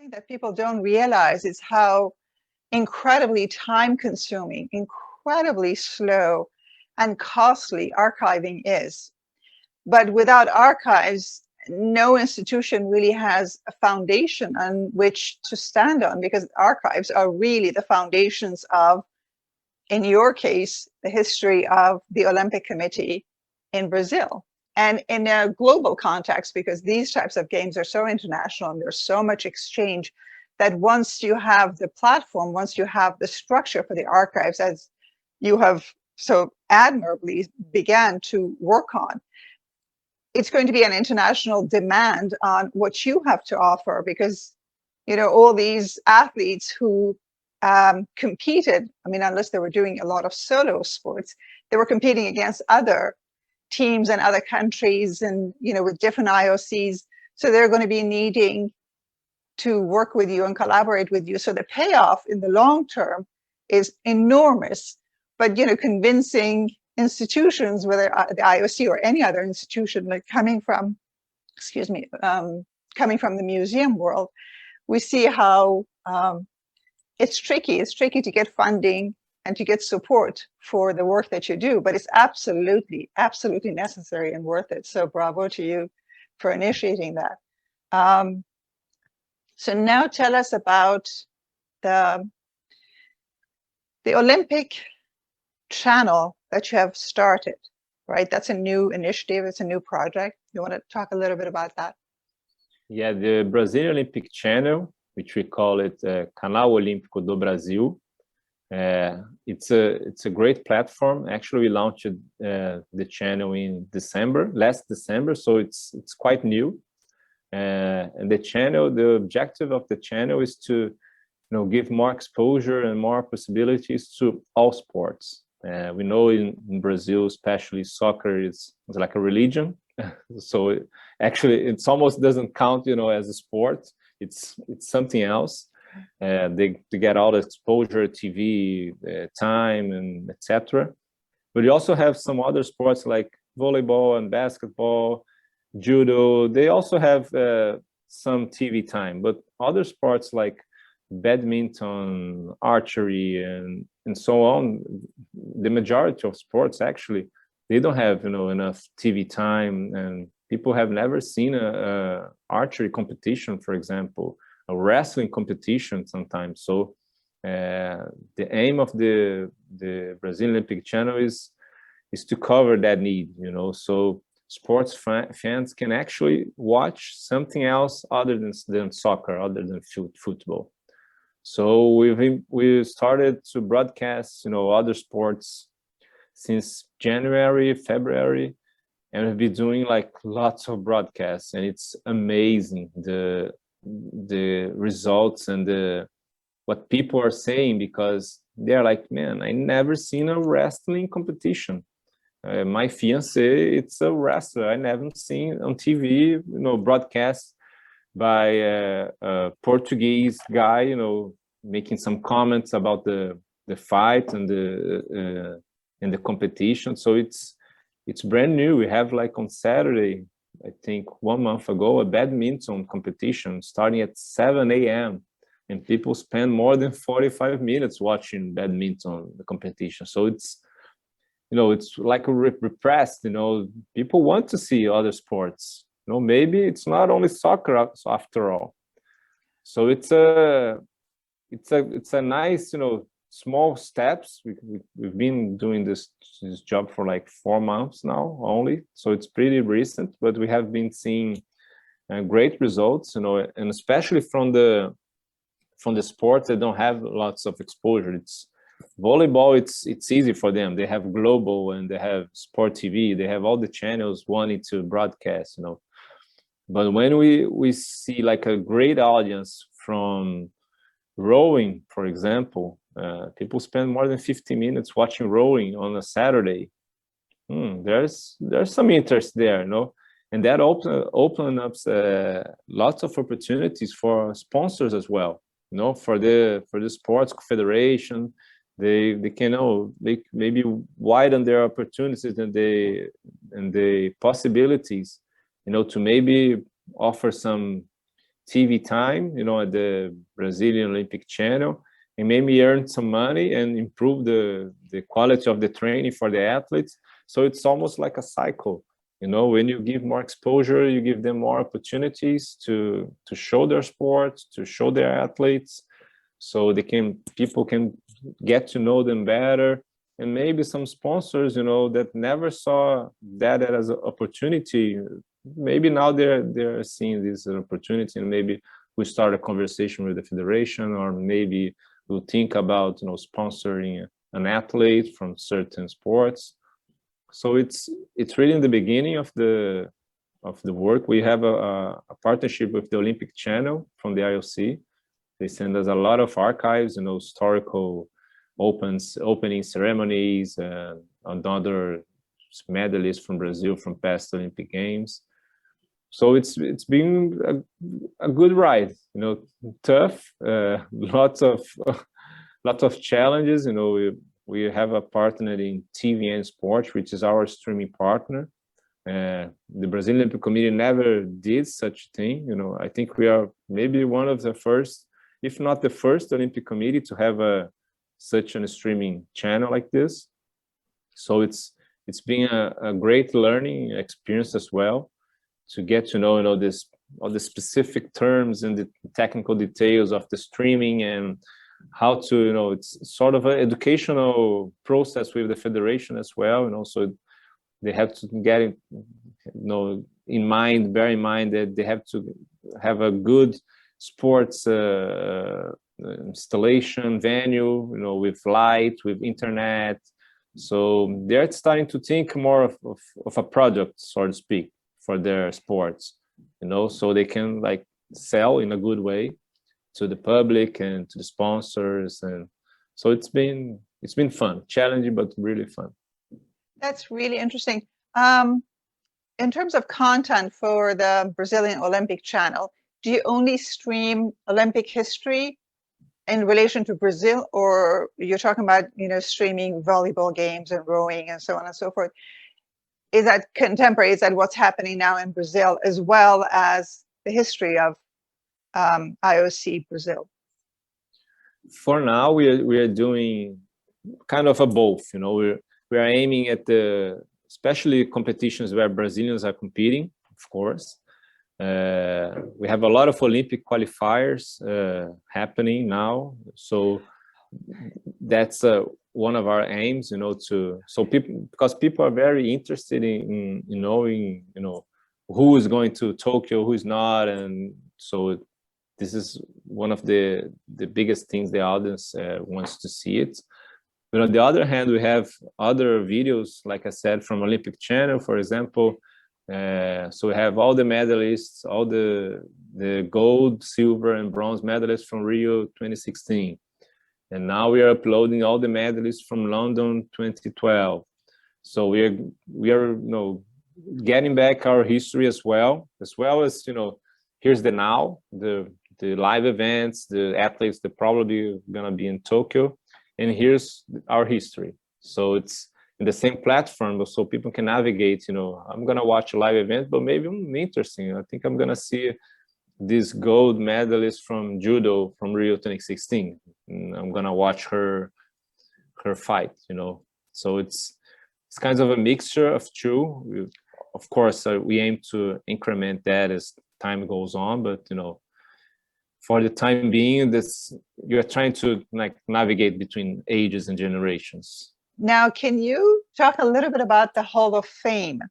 thing that people don't realize is how incredibly time consuming, incredibly slow, and costly archiving is. But without archives, no institution really has a foundation on which to stand on, because archives are really the foundations of, in your case, the history of the Olympic Committee in Brazil. And in a global context, because these types of games are so international and there's so much exchange, that once you have the platform, once you have the structure for the archives, as you have so admirably began to work on, it's going to be an international demand on what you have to offer, because all these athletes who competed, I mean, unless they were doing a lot of solo sports, they were competing against other teams and other countries, and with different IOCs. So they're going to be needing to work with you and collaborate with you. So the payoff in the long term is enormous. But convincing institutions, whether the IOC or any other institution, like coming from the museum world, we see how it's tricky. It's tricky to get funding and to get support for the work that you do, but it's absolutely, absolutely necessary and worth it. So bravo to you for initiating that. So now tell us about the Olympic channel that you have started, right? That's a new initiative. It's a new project. You want to talk a little bit about that? Yeah, the Brazilian Olympic channel, which we call it Canal Olímpico do Brasil. It's a great platform. Actually, we launched the channel in last December, so it's quite new. And the objective of the channel is to give more exposure and more possibilities to all sports. We know in Brazil, especially soccer is like a religion. So it almost doesn't count, as a sport. It's something else. They get all the exposure, TV time, and etc. But you also have some other sports like volleyball and basketball, judo. They also have some TV time. But other sports like badminton, archery, and so on, the majority of sports actually, they don't have enough TV time, and people have never seen a archery competition, for example, a wrestling competition sometimes. So the aim of the Brazilian Olympic channel is to cover that need, so sports fans can actually watch something else other than soccer, other than football. So we started to broadcast, other sports since January, February, and we've been doing like lots of broadcasts, and it's amazing the results and what people are saying, because they're like, man, I never seen a wrestling competition. My fiance, it's a wrestler. I never seen on TV, broadcast by a Portuguese guy, making some comments about the fight and the competition. So it's brand new. We have like on Saturday, I think 1 month ago, a badminton competition starting at 7 a.m. and people spend more than 45 minutes watching badminton, the competition. So it's like repressed, people want to see other sports. Maybe it's not only soccer after all. So it's a nice, small steps. We've been doing this job for like 4 months now only, so it's pretty recent, but we have been seeing great results, and especially from the sports that don't have lots of exposure. It's volleyball, it's easy for them. They have global and they have sport TV, they have all the channels wanting to broadcast, but when we see like a great audience from rowing, for example, people spend more than 50 minutes watching rowing on a Saturday. There's some interest there, and that open up lots of opportunities for sponsors as well, for the sports federation. They can maybe widen their opportunities and the possibilities, to maybe offer some TV time, at the Brazilian Olympic channel, and maybe earn some money and improve the quality of the training for the athletes. So it's almost like a cycle. When you give more exposure, you give them more opportunities to show their sports, to show their athletes, so people can get to know them better. And maybe some sponsors, that never saw that as an opportunity, maybe now they're seeing this as an opportunity, and maybe we start a conversation with the federation, or maybe we'll think about sponsoring an athlete from certain sports. So it's really in the beginning of the work. We have a partnership with the Olympic Channel from the IOC. They send us a lot of archives, historical opening ceremonies, and other medalists from Brazil from past Olympic Games. So it's been a good ride, tough, lots of challenges. We have a partner in TVN Sports, which is our streaming partner. The Brazilian Olympic Committee never did such a thing. I think we are maybe one of the first, if not the first, Olympic Committee to have such a streaming channel like this. So it's been a great learning experience as well, to get to know, all the specific terms and the technical details of the streaming, and how to, it's sort of an educational process with the federation as well, so they have to get it, bear in mind that they have to have a good sports installation venue, with light, with internet. So they're starting to think more of a product, so to speak, for their sports, so they can sell in a good way to the public and to the sponsors. And so it's been fun, challenging, but really fun. That's really interesting. In terms of content for the Brazilian Olympic Channel, do you only stream Olympic history in relation to Brazil, or you're talking about, streaming volleyball games and rowing and so on and so forth? Is that contemporary? Is that what's happening now in Brazil, as well as the history of IOC Brazil? For now, we are doing kind of a both. We are aiming at especially competitions where Brazilians are competing, of course. We have a lot of Olympic qualifiers happening now, so that's one of our aims, because people are very interested in knowing, who is going to Tokyo, who is not, and so this is one of the biggest things the audience wants to see it. But on the other hand, we have other videos, like I said, from Olympic Channel, for example. So we have all the medalists, all the gold, silver, and bronze medalists from Rio 2016. And now we are uploading all the medalists from London 2012. So we are getting back our history as well as here's the now, the live events, the athletes that probably gonna be in Tokyo, and here's our history. So it's in the same platform, so people can navigate. I'm gonna watch a live event, but maybe interesting. I think I'm gonna see this gold medalist from judo from Rio 2016. I'm gonna watch her fight. So it's kind of a mixture of two. Of course, we aim to increment that as time goes on, but for the time being, you're trying to navigate between ages and generations. Now, can you talk a little bit about the Hall of Fame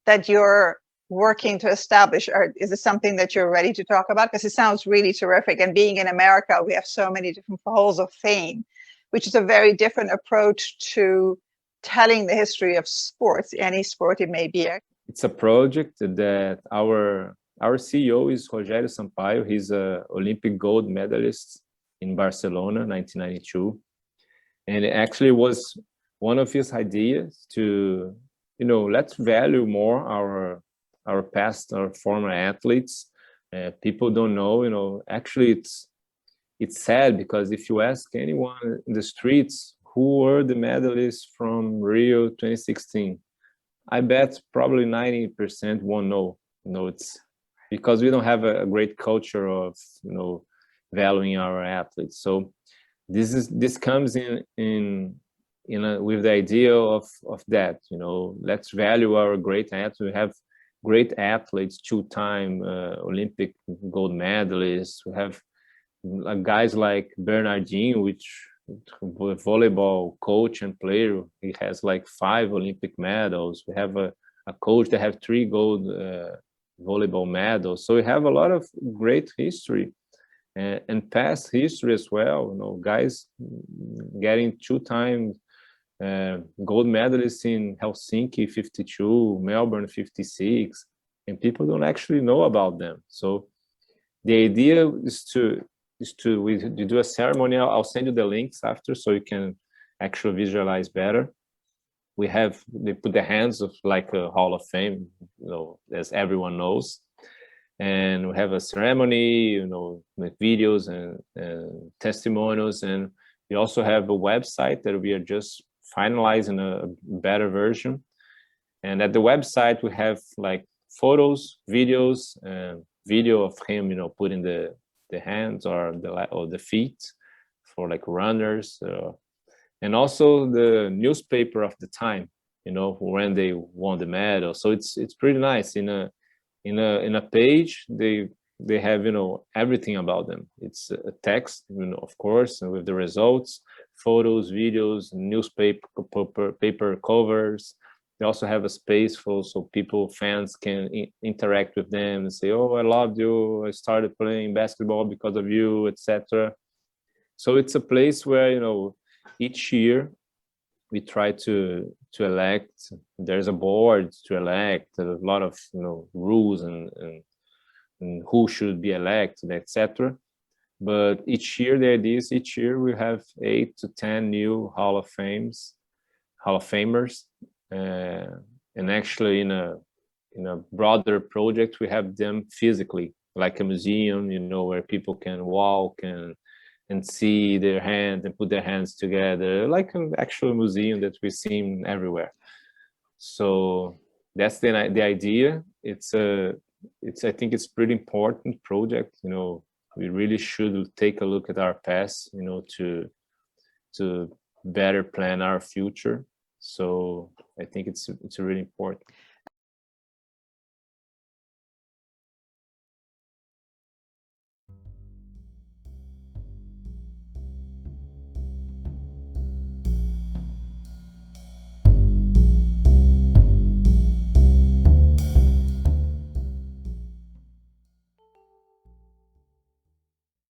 that you're working to establish, or is it something that you're ready to talk about? Because it sounds really terrific. And being in America, we have so many different halls of fame, which is a very different approach to telling the history of sports, any sport it may be. It's a project that our CEO is Rogério Sampaio. He's an Olympic gold medalist in Barcelona, 1992. And it actually was one of his ideas to, let's value more our past, our former athletes. People don't know, actually it's sad, because if you ask anyone in the streets who were the medalists from Rio 2016, I bet probably 90% won't know. because we don't have a great culture of, you know, valuing our athletes. So this comes with the idea of that, you know, let's value our great athletes. We have great athletes, 2-time Olympic gold medalists. We have guys like Bernardinho, which volleyball coach and player. He has like 5 Olympic medals. We have a coach that have 3 gold volleyball medals. So we have a lot of great history and past history as well. You know, guys getting 2-time gold medalists in Helsinki 52, Melbourne 56, and people don't actually know about them. So the idea is to we do a ceremony. I'll send you the links after so you can actually visualize better. They put the hands of like a Hall of Fame, you know, as everyone knows, and we have a ceremony, you know, with videos and testimonials, and we also have a website that we are just finalizing a better version. And at the website we have like photos, videos, and video of him, you know, putting the hands or the feet for like runners, and also the newspaper of the time, you know, when they won the medal. So it's pretty nice. In a page they have, you know, everything about them. It's a text, you know, of course, and with the results, photos, videos, newspaper paper covers. They also have a space so people, fans, can interact with them and say, oh, I loved you, I started playing basketball because of you, etc. So it's a place where, you know, each year we try to elect. There's a board to elect, a lot of, you know, rules and who should be elected, etc. But each year the idea is each year we have 8 to 10 new Hall of Famers, and actually in a broader project we have them physically, like a museum, you know, where people can walk and see their hands and put their hands together, like an actual museum that we see everywhere. So that's the idea. I think it's pretty important project. You know, we really should take a look at our past, you know, to better plan our future. So I think it's really important.